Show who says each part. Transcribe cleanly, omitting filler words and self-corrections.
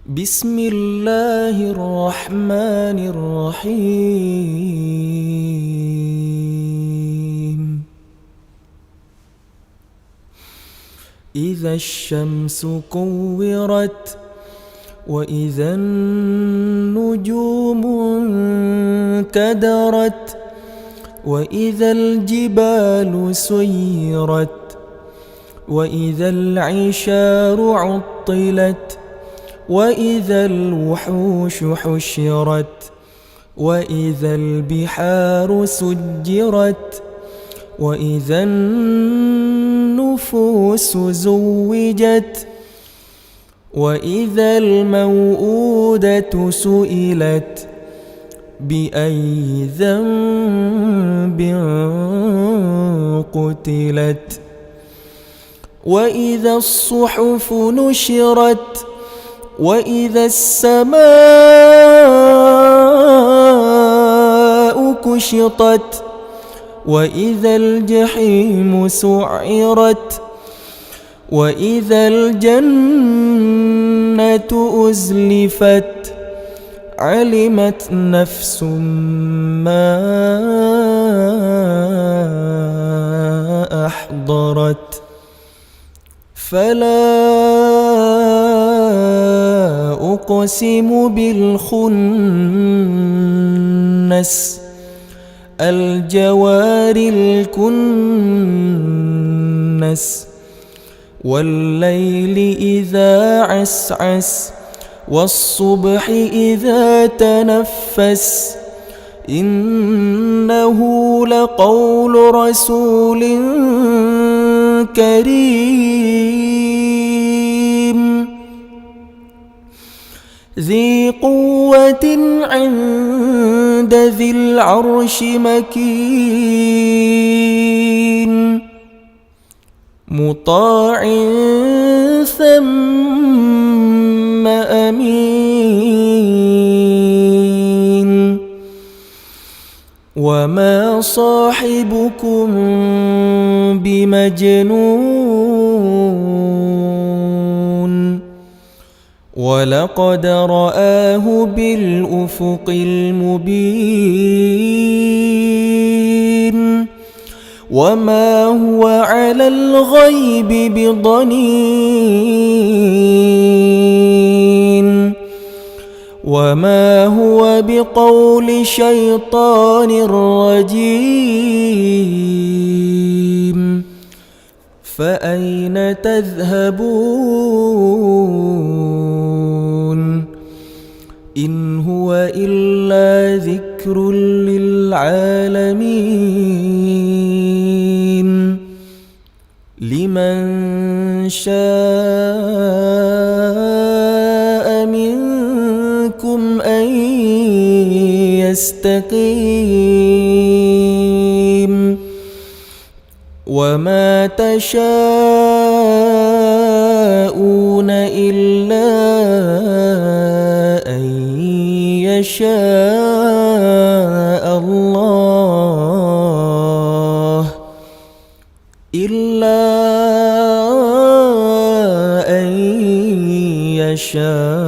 Speaker 1: بسم الله الرحمن الرحيم إذا الشمس كورت وإذا النجوم انكدرت وإذا الجبال سيرت وإذا العشار عطلت وإذا الوحوش حشرت وإذا البحار سجرت وإذا النفوس زوجت وإذا الموءودة سئلت بأي ذنب قتلت وإذا الصحف نشرت وإذا السماء كشطت وإذا الجحيم سعرت وإذا الجنة أزلفت علمت نفس ما أحضرت فلا أقسم بالخنس الجوار الكنس والليل إذا عسعس والصبح إذا تنفس إنه لقول رسول كريم ذي قوة عند ذي العرش مكين مطاع ثم أمين وما صاحبكم بمجنون ولقد رآه بالأفق المبين وما هو على الغيب بضنين وما هو بقول شيطان رجيم فأين تذهبون إن هو إلا ذكر للعالمين لمن شاء منكم أن يستقيم وما تشاءون إلا أن يشاء الله إلا أن يشاء